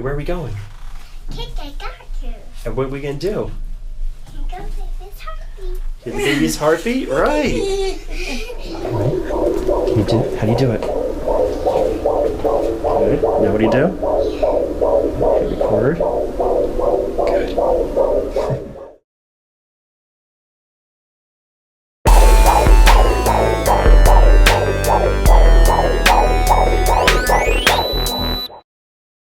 Where are we going? Kick the doctor. And what are we going to do? Go take this heartbeat. Get the baby's heartbeat? Right. How do you do it? Good. Now what do you do? Okay, record.